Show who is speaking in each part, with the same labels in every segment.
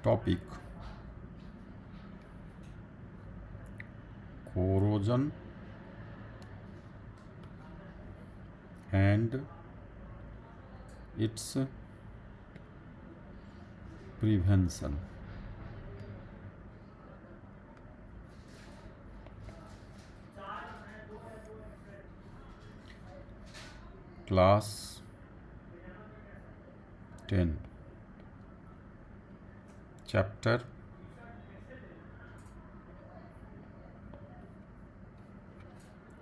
Speaker 1: topic corrosion and its prevention. Class 10, chapter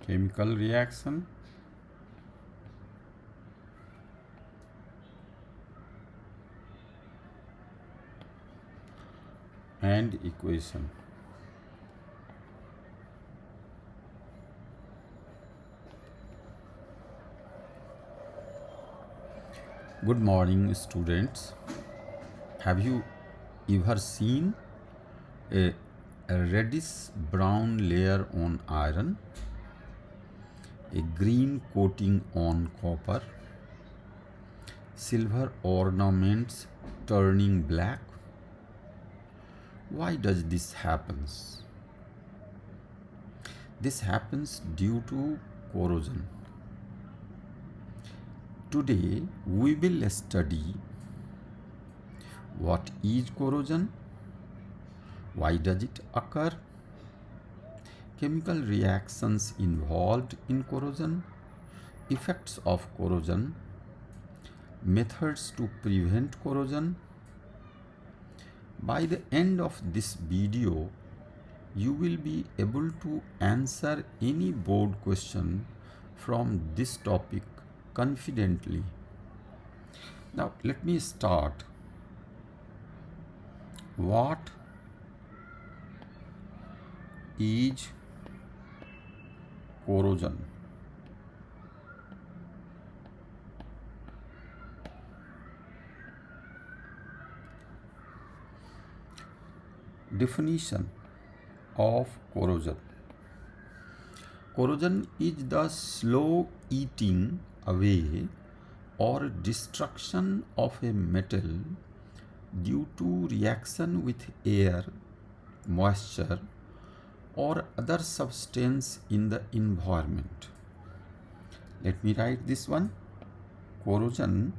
Speaker 1: chemical reaction and equation. Good morning, students. Have you ever seen a reddish brown layer on iron, a green coating on copper, silver ornaments turning black? Why does this happen? This happens due to corrosion. Today we will study what is corrosion, why does it occur, chemical reactions involved in corrosion, effects of corrosion, methods to prevent corrosion. By the end of this video, you will be able to answer any board question from this topic confidently. Now let me start. What is corrosion? Definition of corrosion. Corrosion is the slow eating away or destruction of a metal due to reaction with air, moisture, or other substance in the environment. Let me write this one. Corrosion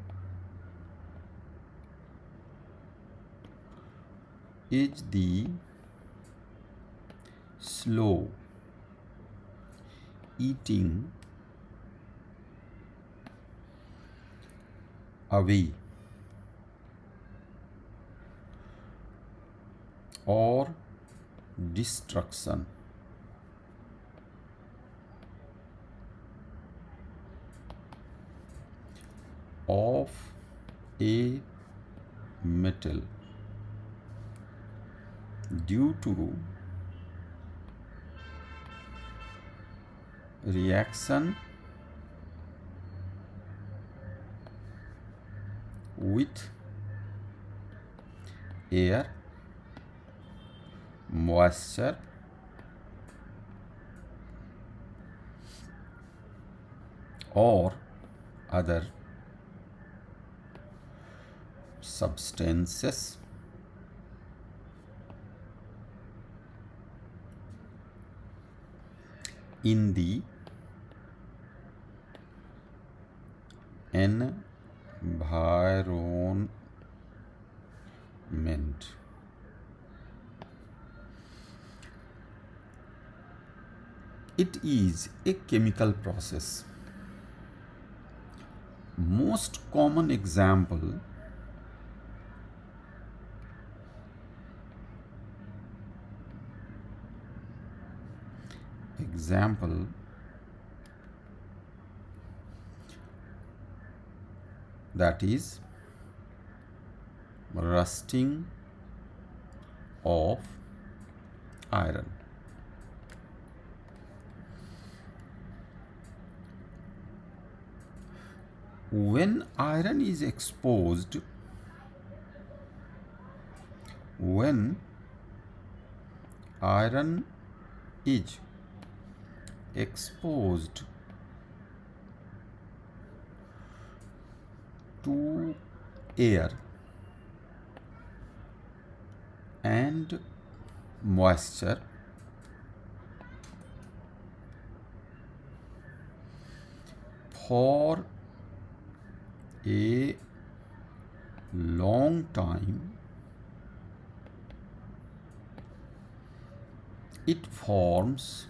Speaker 1: is the slow eating away or destruction of a metal due to reaction with air, moisture, or other substances in the environment. It is a chemical process. Most common example that is rusting of iron. When iron is exposed, to air, and moisture for a long time, it forms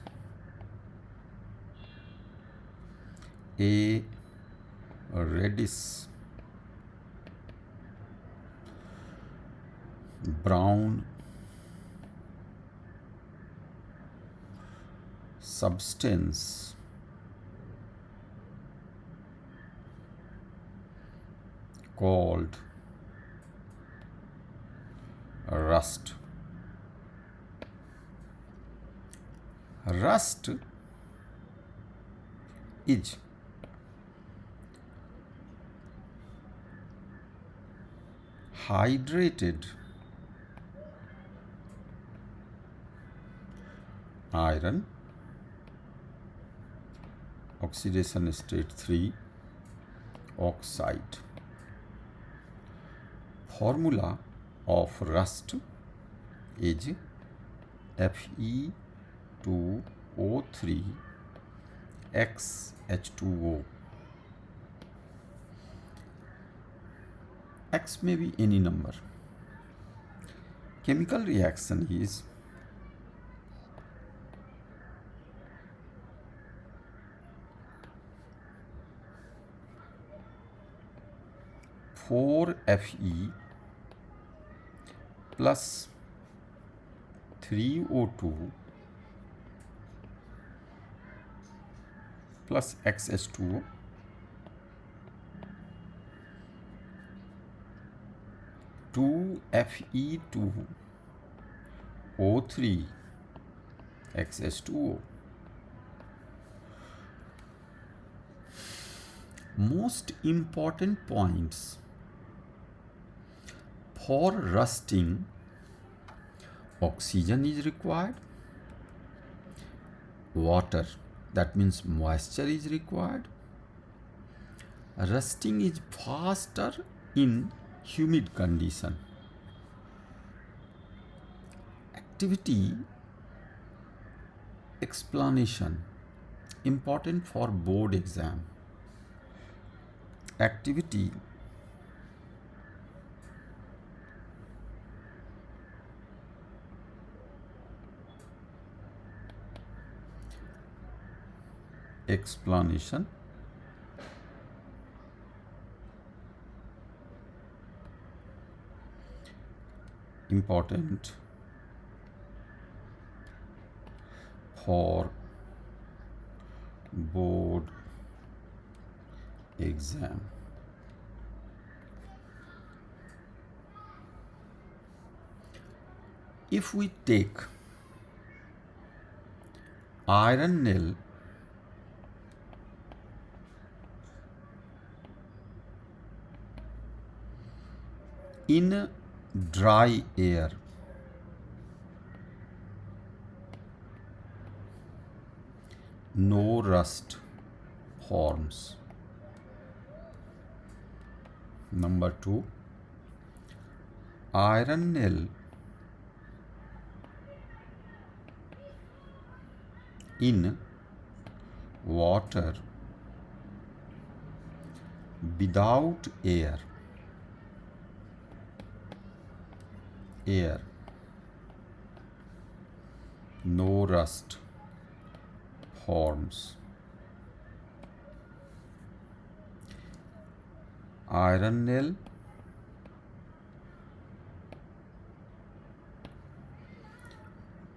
Speaker 1: a reddish brown substance called rust. Rust is hydrated iron, oxidation state 3, oxide. Formula of rust is Fe2O3 XH2O. X may be any number. Chemical reaction is (4Fe plus 3O2 plus XH2O two Fe2O3 XH2O. Most important points for rusting: oxygen is required, water, that means moisture, is required. Rusting is faster in humid condition. Activity explanation, important for board exam. Activity explanation, important for board exam. If we take iron nail in dry air, no rust forms. Number 2, iron nail in water without air, no rust forms. Iron nail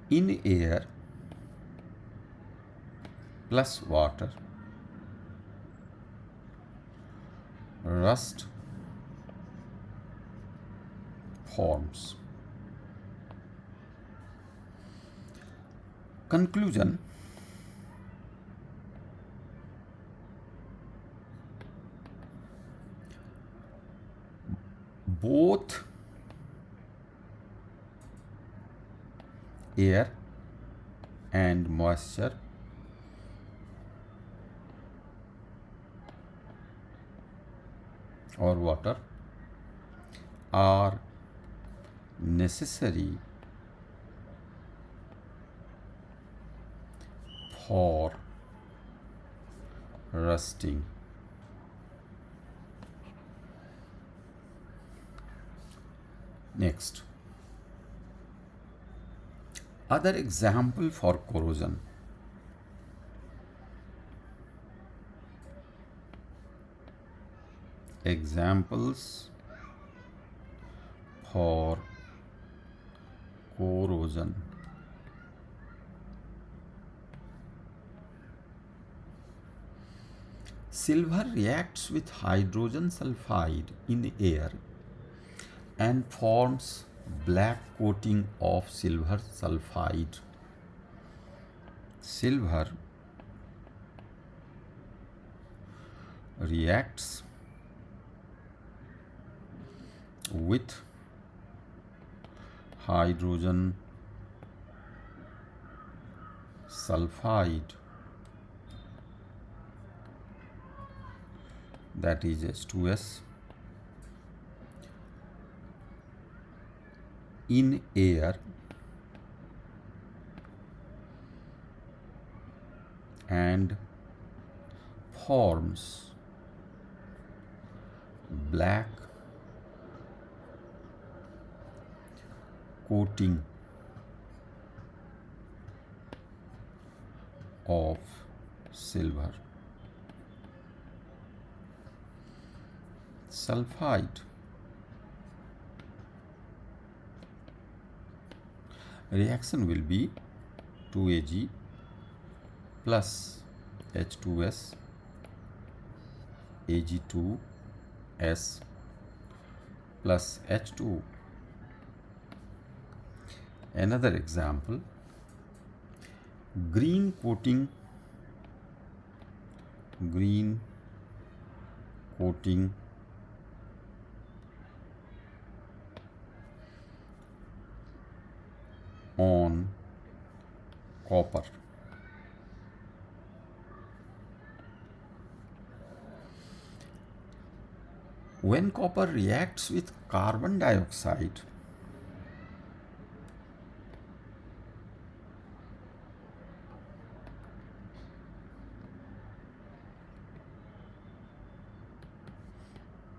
Speaker 1: in air plus water, rust forms. Conclusion: both air and moisture or water are necessary for rusting. Next, other example for corrosion. Examples for corrosion. Silver reacts with hydrogen sulfide in air and forms black coating of silver sulfide. Silver reacts with hydrogen sulfide, that is H2S, in air and forms black coating of silver sulfide. Reaction will be 2Ag plus H2S Ag2S plus H2. Another example, green coating on copper. When copper reacts with carbon dioxide,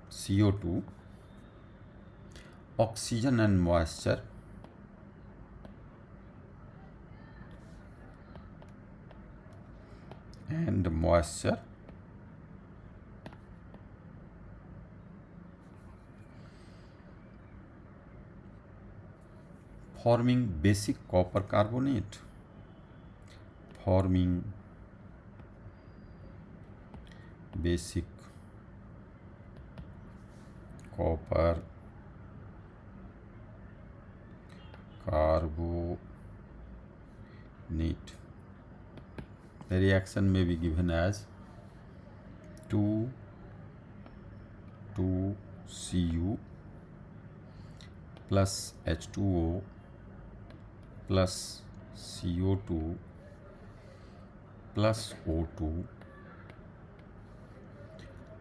Speaker 1: CO2, oxygen and moisture, forming basic copper carbonate, basic copper carbonate. The reaction may be given as 2,2Cu plus H2O plus CO2 plus O2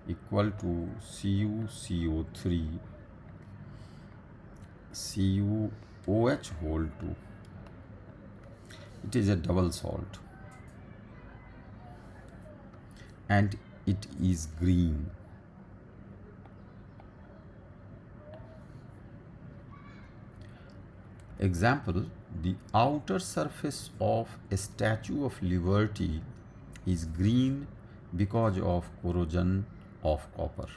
Speaker 1: equal to CuCO3 CuOH whole 2. It is a double salt and it is green. Example, the outer surface of a Statue of Liberty is green because of corrosion of copper.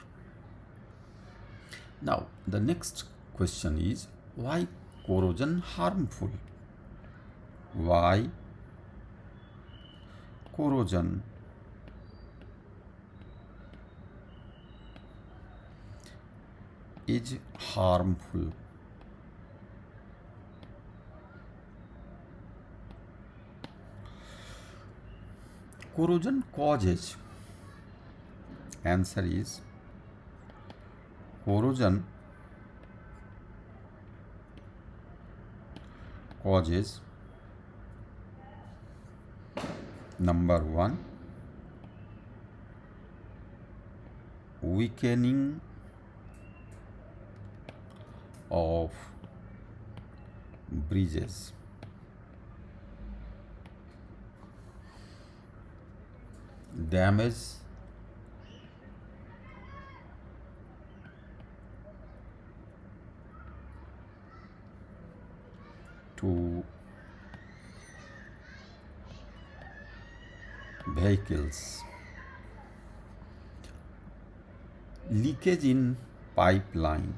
Speaker 1: Now, the next question is, why corrosion harmful? Why corrosion is harmful? Corrosion causes, answer is, corrosion causes, number 1, weakening of bridges. damage to vehicles, leakage in pipeline,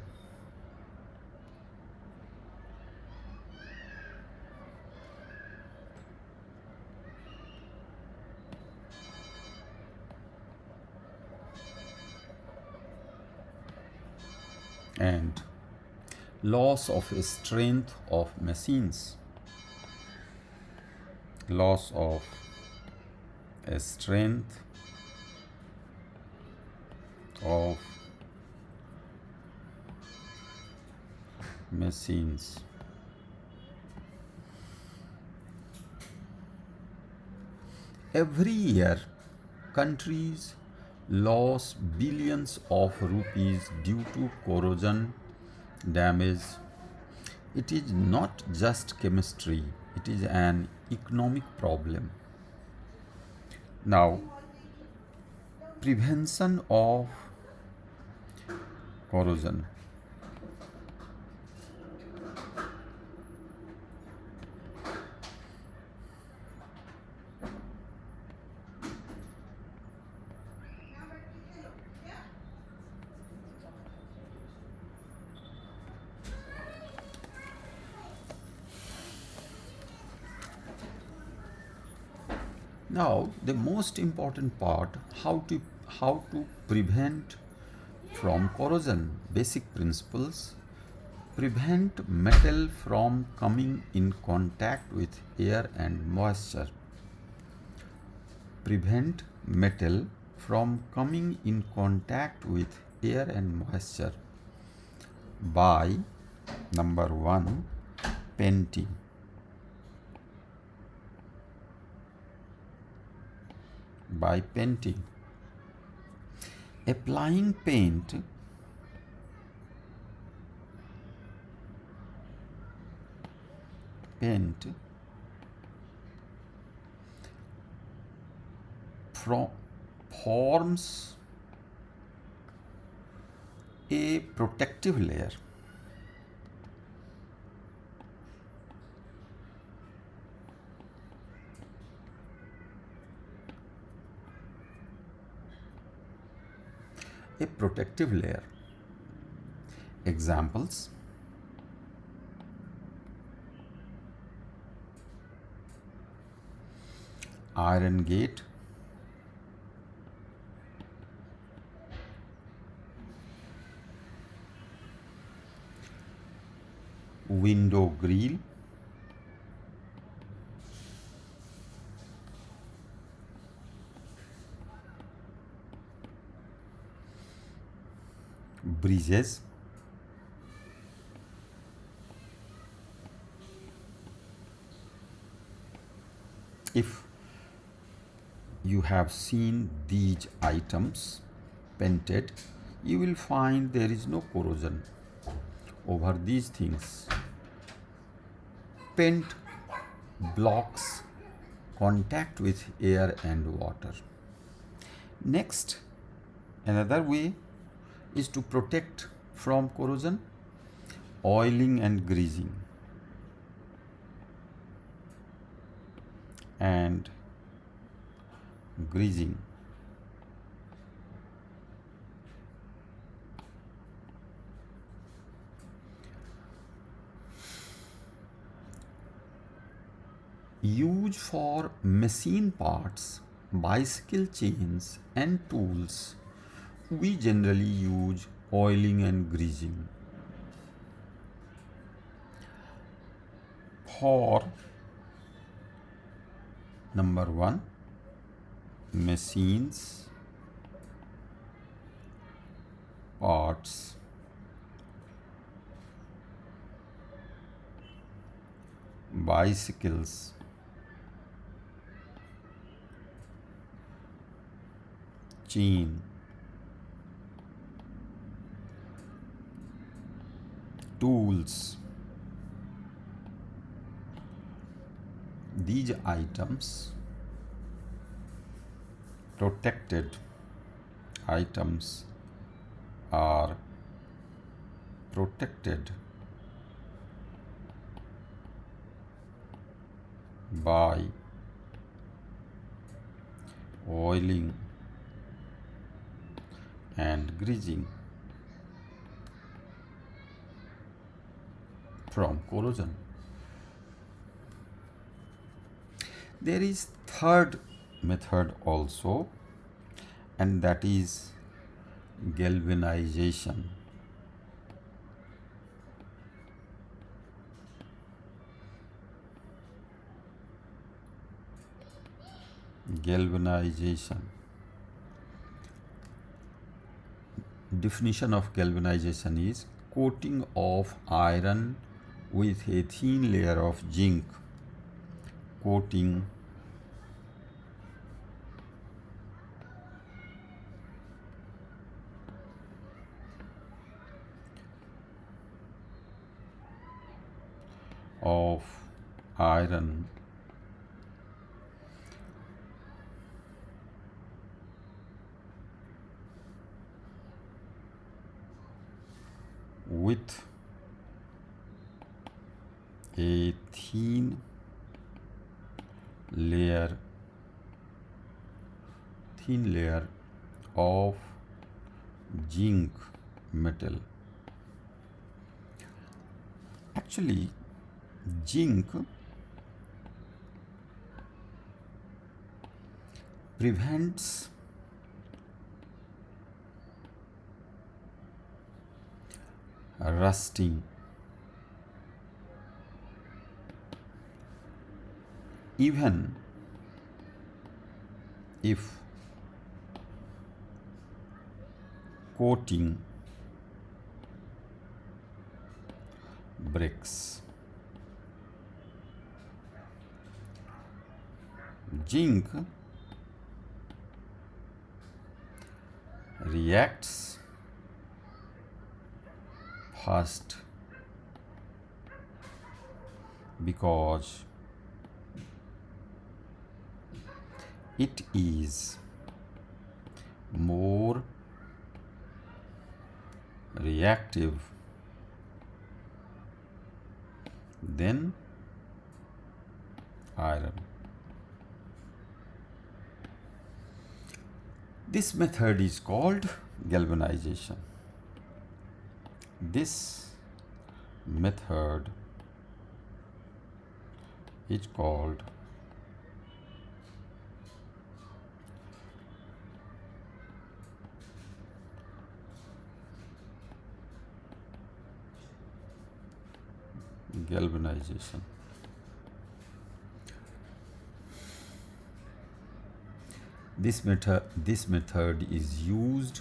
Speaker 1: and loss of strength of machines, loss of strength of machines. Every year, countries lose billions of rupees due to corrosion damage. It is not just chemistry, it is an economic problem. Now, prevention of corrosion. Now, the most important part, how to prevent from corrosion. Basic principles: prevent metal from coming in contact with air and moisture. Prevent metal from coming in contact with air and moisture by number 1, painting. By painting. Applying paint forms a protective layer. A protective layer. Examples: iron gate, window grill, bridges, if you have seen these items painted, you will find there is no corrosion over these things. Paint blocks contact with air and water. Next, another way is to protect from corrosion: oiling and greasing. And greasing. Use for machine parts, bicycle chains and tools. We generally use oiling and greasing. For number 1, machines, parts, bicycles, chain, tools. These items protected items are protected by oiling and greasing from corrosion. There is third method also, and that is galvanization. Galvanization. Definition of galvanization is coating of iron with a thin layer of zinc. Coating of iron with a thin layer of zinc metal. Actually, zinc prevents rusting. Even if coating breaks. Zinc reacts fast because it is more reactive than iron. This method is called galvanization. This method is called galvanization. This method is used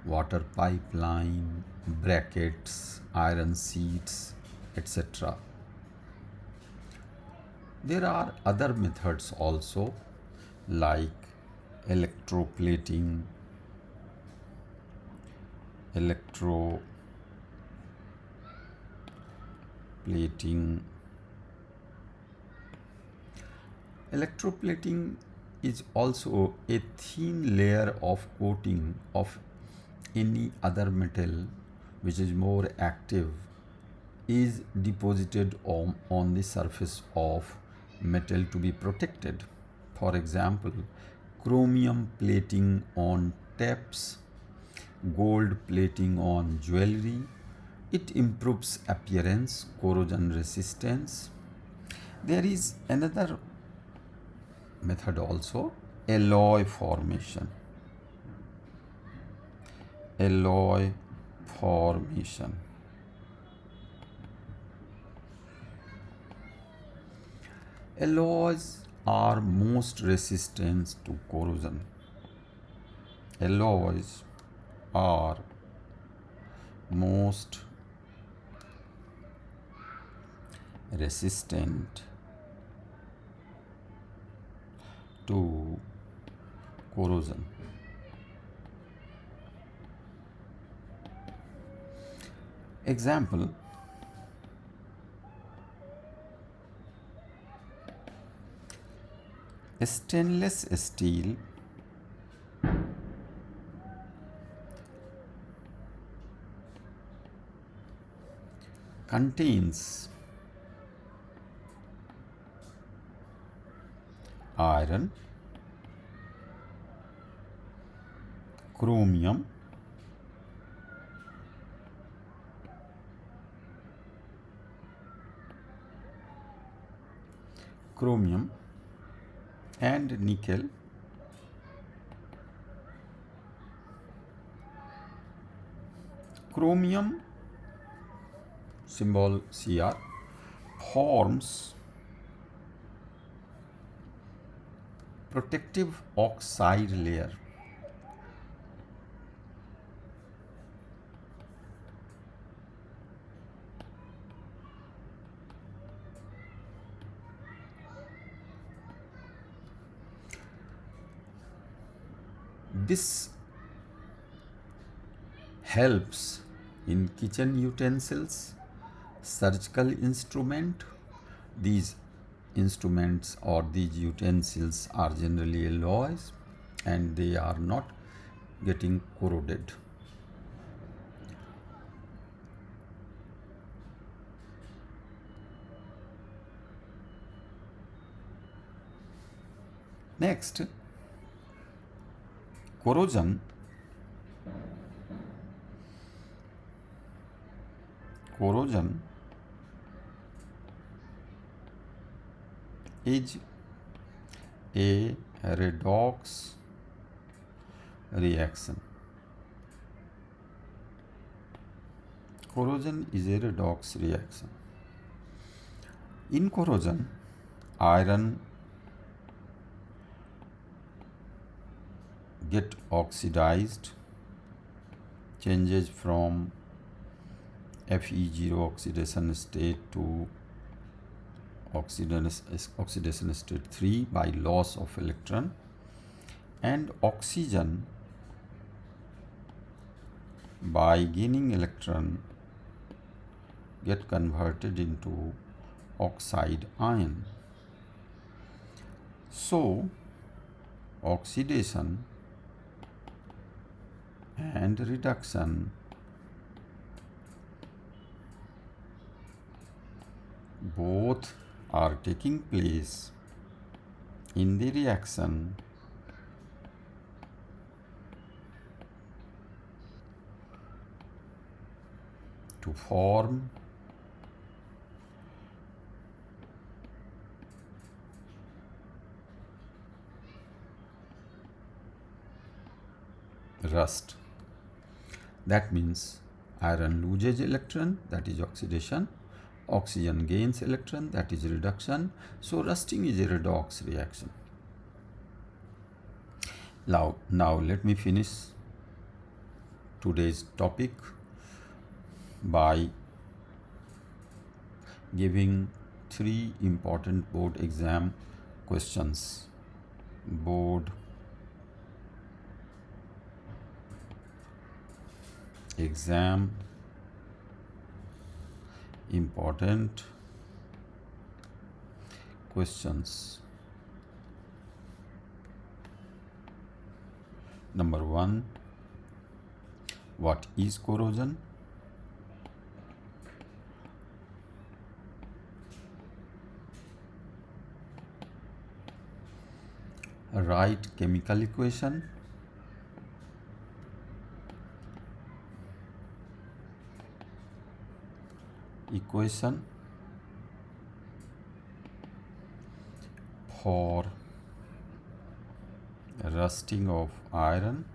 Speaker 1: water pipeline, brackets, iron sheets, etc. There are other methods also like electroplating, Electroplating is also a thin layer of coating of any other metal which is more active is deposited on the surface of metal to be protected. For example, chromium plating on taps, gold plating on jewelry. It improves appearance, corrosion resistance. There is another method also, alloy formation. Alloy formation. Alloys are most resistant to corrosion. Alloys are most resistant to corrosion. Example, stainless steel contains iron, chromium, and nickel. Chromium, symbol Cr, forms protective oxide layer. This helps in kitchen utensils, surgical instrument. These instruments or these utensils are generally alloys and they are not getting corroded. Next, corrosion. Corrosion is a redox reaction. Corrosion is a redox reaction. In corrosion, iron get oxidized, changes from Fe0 oxidation state to oxidation state 3 by loss of electron, and oxygen by gaining electron get converted into oxide ion. So oxidation and reduction both are taking place in the reaction to form rust. That means iron loses electron, that is oxidation. Oxygen gains electron, that is reduction. So rusting is a redox reaction. Now let me finish today's topic by giving 3 important board exam questions. Board exam important questions. Number 1, what is corrosion? Write chemical equation. For rusting of iron.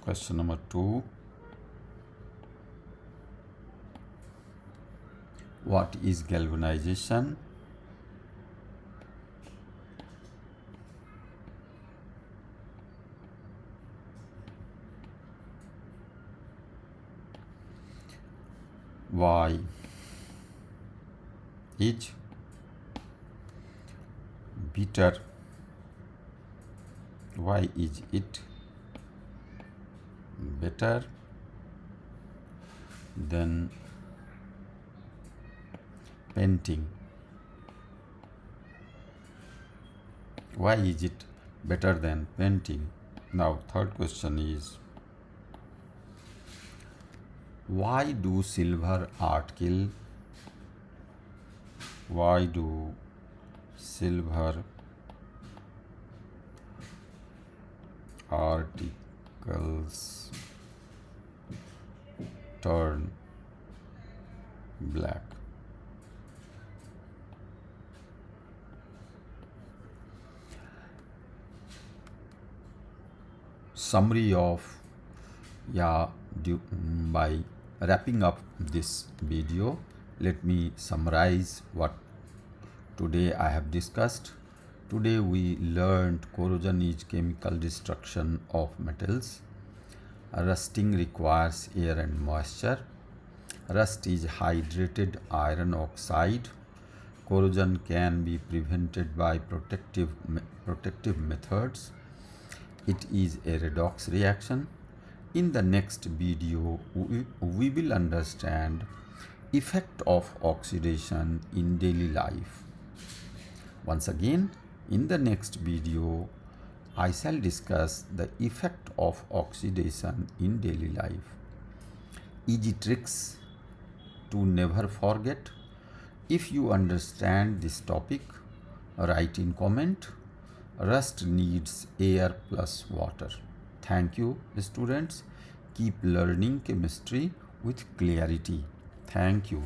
Speaker 1: Question number 2, what is galvanization? Why is better? Why is it better than painting? Why is it better than painting? Now third question is Why do silver article? Why do silver articles turn black? Summary of by wrapping up this video, let me summarize what today I have discussed. Today we learned corrosion is chemical destruction of metals. Rusting requires air and moisture. Rust is hydrated iron oxide. Corrosion can be prevented by protective methods. It is a redox reaction. In the next video, we will understand effect of oxidation in daily life. Once again, in the next video, I shall discuss the effect of oxidation in daily life. Easy tricks to never forget. If you understand this topic, write in comment. Rust needs air plus water. Thank you, students. Keep learning chemistry with clarity. Thank you.